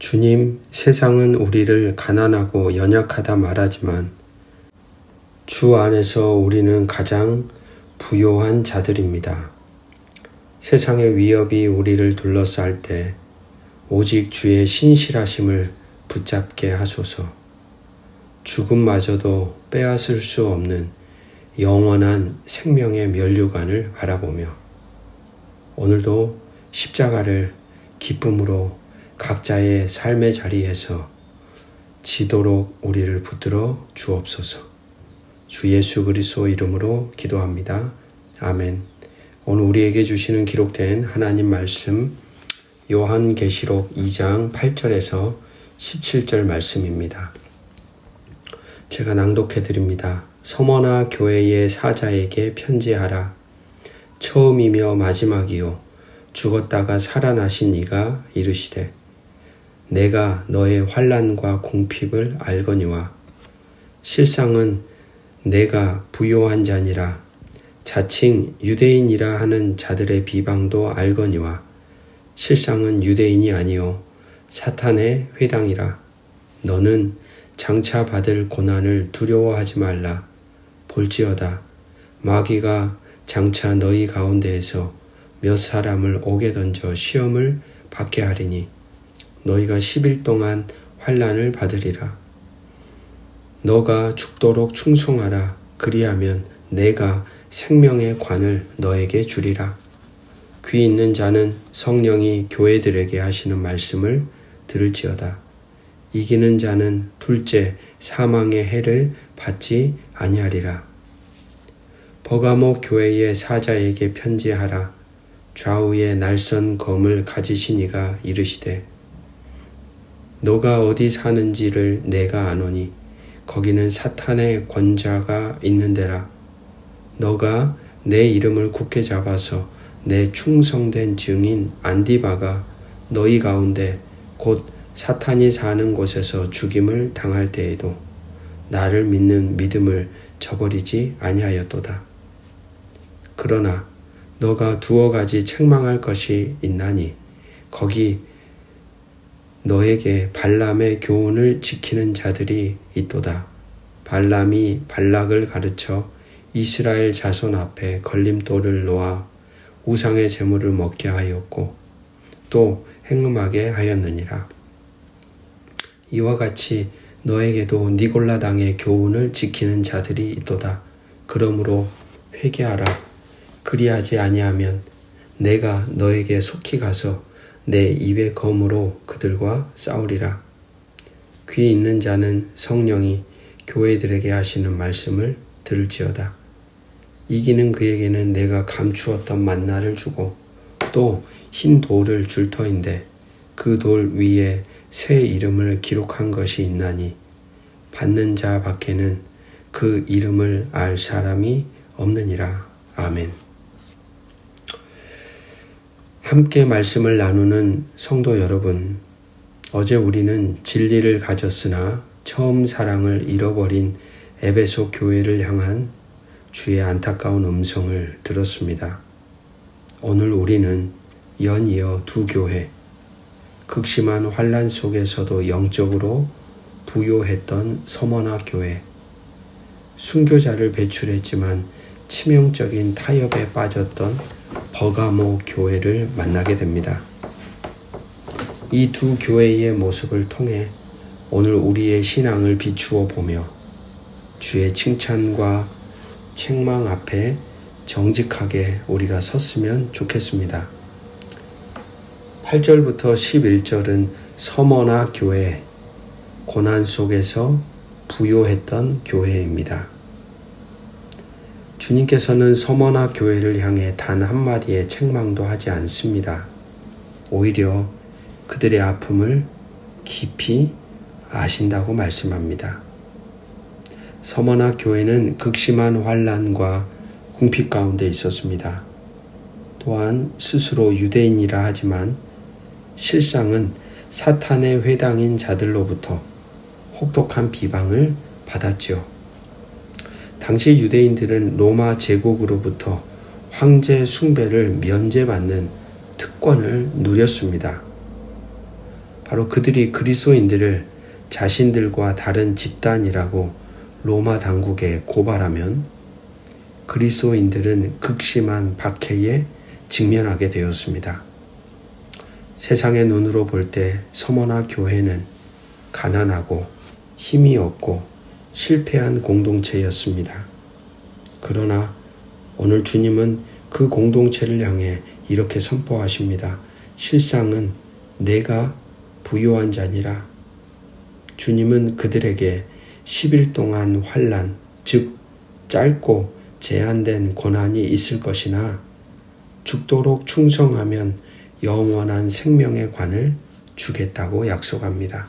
주님, 세상은 우리를 가난하고 연약하다 말하지만 주 안에서 우리는 가장 부요한 자들입니다. 세상의 위협이 우리를 둘러쌀 때 오직 주의 신실하심을 붙잡게 하소서. 죽음마저도 빼앗을 수 없는 영원한 생명의 면류관을 바라보며 오늘도 십자가를 기쁨으로 각자의 삶의 자리에서 지도록 우리를 붙들어 주옵소서. 주 예수 그리스도 이름으로 기도합니다. 아멘. 오늘 우리에게 주시는 기록된 하나님 말씀 요한계시록 2장 8절에서 17절 말씀입니다. 제가 낭독해 드립니다. 서머나 교회의 사자에게 편지하라. 처음이며 마지막이요 죽었다가 살아나신 이가 이르시되 내가 너의 환난과 궁핍을 알거니와 실상은 내가 부요한 자니라. 자칭 유대인이라 하는 자들의 비방도 알거니와 실상은 유대인이 아니요 사탄의 회당이라. 너는 장차 받을 고난을 두려워하지 말라. 볼지어다 마귀가 장차 너희 가운데에서 몇 사람을 옥에 던져 시험을 받게 하리니 너희가 10일 동안 환난을 받으리라. 너가 죽도록 충성하라. 그리하면 내가 생명의 관을 너에게 주리라. 귀 있는 자는 성령이 교회들에게 하시는 말씀을 들을지어다. 이기는 자는 둘째 사망의 해를 받지 아니하리라. 버가모 교회의 사자에게 편지하라. 좌우에 날선 검을 가지신 이가 이르시되 너가 어디 사는지를 내가 아노니 거기는 사탄의 권자가 있는 데라. 너가 내 이름을 굳게 잡아서 내 충성된 증인 안디바가 너희 가운데 곧 사탄이 사는 곳에서 죽임을 당할 때에도 나를 믿는 믿음을 저버리지 아니하였도다. 그러나 너가 두어 가지 책망할 것이 있나니 거기 너에게 발람의 교훈을 지키는 자들이 있도다. 발람이 발락을 가르쳐 이스라엘 자손 앞에 걸림돌을 놓아 우상의 제물을 먹게 하였고 또 행음하게 하였느니라. 이와 같이 너에게도 니골라당의 교훈을 지키는 자들이 있도다. 그러므로 회개하라. 그리하지 아니하면 내가 너에게 속히 가서 내 입의 검으로 그들과 싸우리라. 귀 있는 자는 성령이 교회들에게 하시는 말씀을 들을지어다. 이기는 그에게는 내가 감추었던 만나를 주고 또 흰 돌을 줄 터인데 그 돌 위에 새 이름을 기록한 것이 있나니 받는 자 밖에는 그 이름을 알 사람이 없느니라. 아멘. 함께 말씀을 나누는 성도 여러분, 어제 우리는 진리를 가졌으나 처음 사랑을 잃어버린 에베소 교회를 향한 주의 안타까운 음성을 들었습니다. 오늘 우리는 연이어 두 교회, 극심한 환난 속에서도 영적으로 부요했던 서머나 교회, 순교자를 배출했지만 치명적인 타협에 빠졌던 버가모 교회를 만나게 됩니다. 이 두 교회의 모습을 통해 오늘 우리의 신앙을 비추어 보며 주의 칭찬과 책망 앞에 정직하게 우리가 섰으면 좋겠습니다. 8절부터 11절은 서머나 교회, 고난 속에서 부요했던 교회입니다. 주님께서는 서머나 교회를 향해 단 한마디의 책망도 하지 않습니다. 오히려 그들의 아픔을 깊이 아신다고 말씀합니다. 서머나 교회는 극심한 환난과 궁핍 가운데 있었습니다. 또한 스스로 유대인이라 하지만 실상은 사탄의 회당인 자들로부터 혹독한 비방을 받았죠. 당시 유대인들은 로마 제국으로부터 황제 숭배를 면제받는 특권을 누렸습니다. 바로 그들이 그리스도인들을 자신들과 다른 집단이라고 로마 당국에 고발하면 그리스도인들은 극심한 박해에 직면하게 되었습니다. 세상의 눈으로 볼 때 서머나 교회는 가난하고 힘이 없고 실패한 공동체였습니다. 그러나 오늘 주님은 그 공동체를 향해 이렇게 선포하십니다. 실상은 내가 부요한 자니라. 주님은 그들에게 10일 동안 환난, 즉 짧고 제한된 고난이 있을 것이나 죽도록 충성하면 영원한 생명의 관을 주겠다고 약속합니다.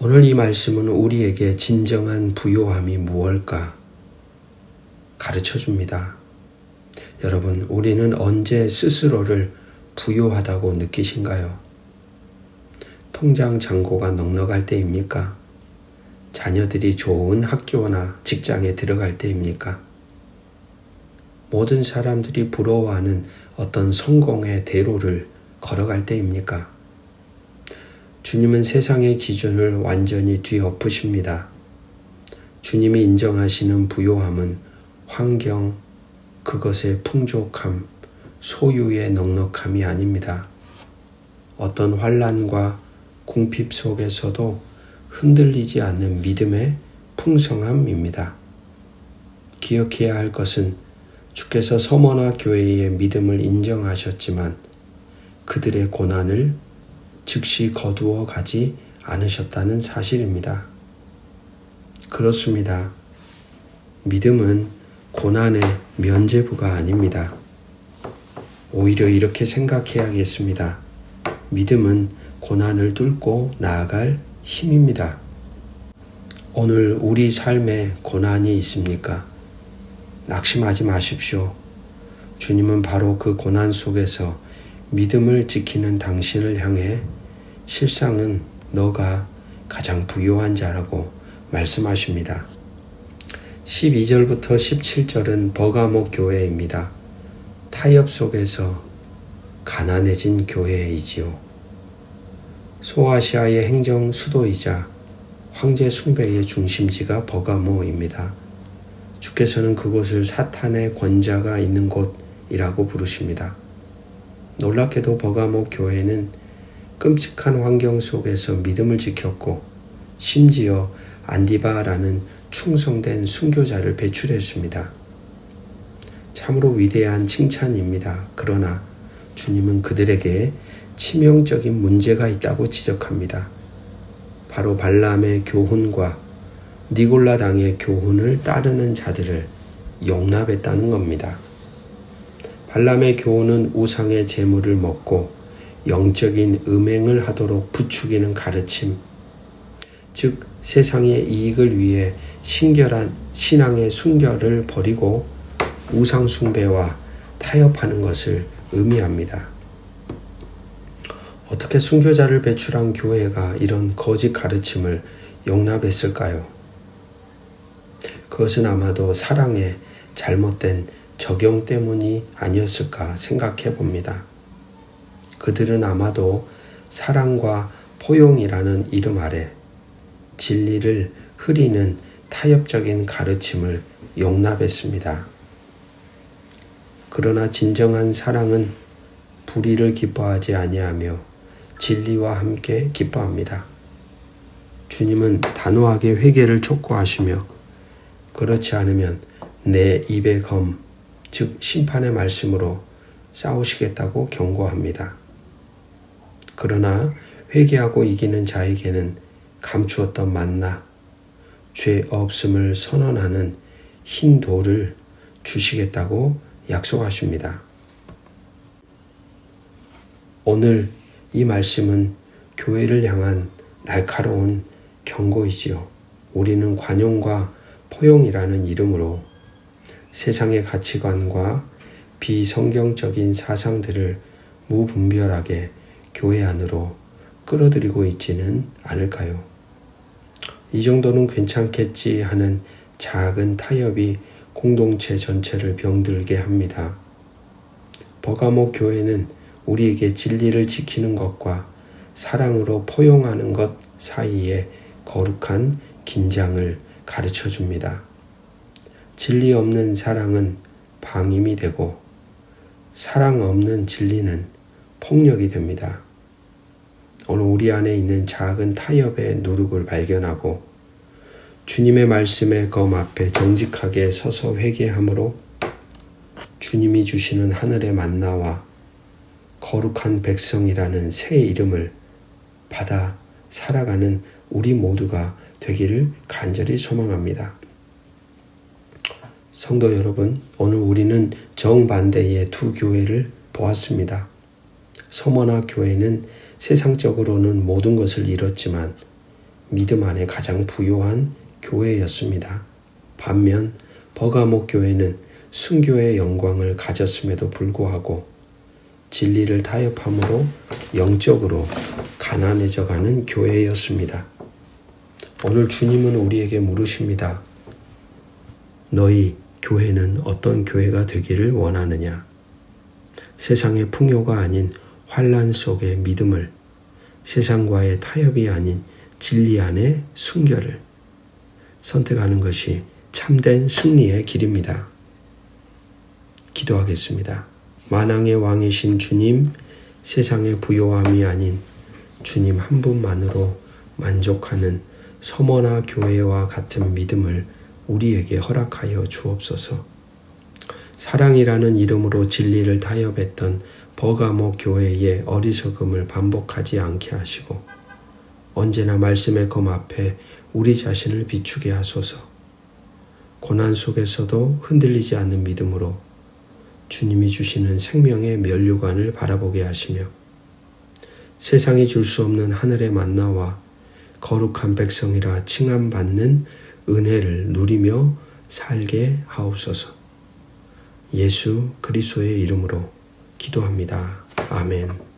오늘 이 말씀은 우리에게 진정한 부요함이 무엇일까 가르쳐 줍니다. 여러분, 우리는 언제 스스로를 부요하다고 느끼신가요? 통장 잔고가 넉넉할 때입니까? 자녀들이 좋은 학교나 직장에 들어갈 때입니까? 모든 사람들이 부러워하는 어떤 성공의 대로를 걸어갈 때입니까? 주님은 세상의 기준을 완전히 뒤엎으십니다. 주님이 인정하시는 부요함은 환경, 그것의 풍족함, 소유의 넉넉함이 아닙니다. 어떤 환난과 궁핍 속에서도 흔들리지 않는 믿음의 풍성함입니다. 기억해야 할 것은 주께서 서머나 교회의 믿음을 인정하셨지만 그들의 고난을 즉시 거두어 가지 않으셨다는 사실입니다. 그렇습니다. 믿음은 고난의 면죄부가 아닙니다. 오히려 이렇게 생각해야겠습니다. 믿음은 고난을 뚫고 나아갈 힘입니다. 오늘 우리 삶에 고난이 있습니까? 낙심하지 마십시오. 주님은 바로 그 고난 속에서 믿음을 지키는 당신을 향해 실상은 너가 가장 부요한 자라고 말씀하십니다. 12절부터 17절은 버가모 교회입니다. 타협 속에서 가난해진 교회이지요. 소아시아의 행정 수도이자 황제 숭배의 중심지가 버가모입니다. 주께서는 그곳을 사탄의 권자가 있는 곳이라고 부르십니다. 놀랍게도 버가모 교회는 끔찍한 환경 속에서 믿음을 지켰고 심지어 안디바라는 충성된 순교자를 배출했습니다. 참으로 위대한 칭찬입니다. 그러나 주님은 그들에게 치명적인 문제가 있다고 지적합니다. 바로 발람의 교훈과 니골라 당의 교훈을 따르는 자들을 용납했다는 겁니다. 발람의 교훈은 우상의 재물을 먹고 영적인 음행을 하도록 부추기는 가르침, 즉 세상의 이익을 위해 신결한 신앙의 순결을 버리고 우상 숭배와 타협하는 것을 의미합니다. 어떻게 순교자를 배출한 교회가 이런 거짓 가르침을 용납했을까요? 그것은 아마도 사랑의 잘못된 적용 때문이 아니었을까 생각해 봅니다. 그들은 아마도 사랑과 포용이라는 이름 아래 진리를 흐리는 타협적인 가르침을 용납했습니다. 그러나 진정한 사랑은 불의를 기뻐하지 아니하며 진리와 함께 기뻐합니다. 주님은 단호하게 회개를 촉구하시며 그렇지 않으면 내 입의 검, 즉 심판의 말씀으로 싸우시겠다고 경고합니다. 그러나 회개하고 이기는 자에게는 감추었던 만나, 죄 없음을 선언하는 흰 돌을 주시겠다고 약속하십니다. 오늘 이 말씀은 교회를 향한 날카로운 경고이지요. 우리는 관용과 포용이라는 이름으로 세상의 가치관과 비성경적인 사상들을 무분별하게 교회 안으로 끌어들이고 있지는 않을까요? 이 정도는 괜찮겠지 하는 작은 타협이 공동체 전체를 병들게 합니다. 버가모 교회는 우리에게 진리를 지키는 것과 사랑으로 포용하는 것 사이에 거룩한 긴장을 가르쳐 줍니다. 진리 없는 사랑은 방임이 되고 사랑 없는 진리는 폭력이 됩니다. 오늘 우리 안에 있는 작은 타협의 누룩을 발견하고 주님의 말씀의 검 앞에 정직하게 서서 회개함으로 주님이 주시는 하늘의 만나와 거룩한 백성이라는 새 이름을 받아 살아가는 우리 모두가 되기를 간절히 소망합니다. 성도 여러분, 오늘 우리는 정반대의 두 교회를 보았습니다. 서머나 교회는 세상적으로는 모든 것을 잃었지만 믿음 안에 가장 부유한 교회였습니다. 반면 버가목 교회는 순교의 영광을 가졌음에도 불구하고 진리를 타협함으로 영적으로 가난해져 가는 교회였습니다. 오늘 주님은 우리에게 물으십니다. 너희 교회는 어떤 교회가 되기를 원하느냐? 세상의 풍요가 아닌 환난 속의 믿음을, 세상과의 타협이 아닌 진리 안의 순결을 선택하는 것이 참된 승리의 길입니다. 기도하겠습니다. 만왕의 왕이신 주님, 세상의 부요함이 아닌 주님 한 분만으로 만족하는 서머나 교회와 같은 믿음을 우리에게 허락하여 주옵소서. 사랑이라는 이름으로 진리를 타협했던 버가목 교회의 어리석음을 반복하지 않게 하시고 언제나 말씀의 검 앞에 우리 자신을 비추게 하소서. 고난 속에서도 흔들리지 않는 믿음으로 주님이 주시는 생명의 면류관을 바라보게 하시며 세상이 줄 수 없는 하늘의 만나와 거룩한 백성이라 칭함받는 은혜를 누리며 살게 하옵소서. 예수 그리스도의 이름으로 기도합니다. 아멘.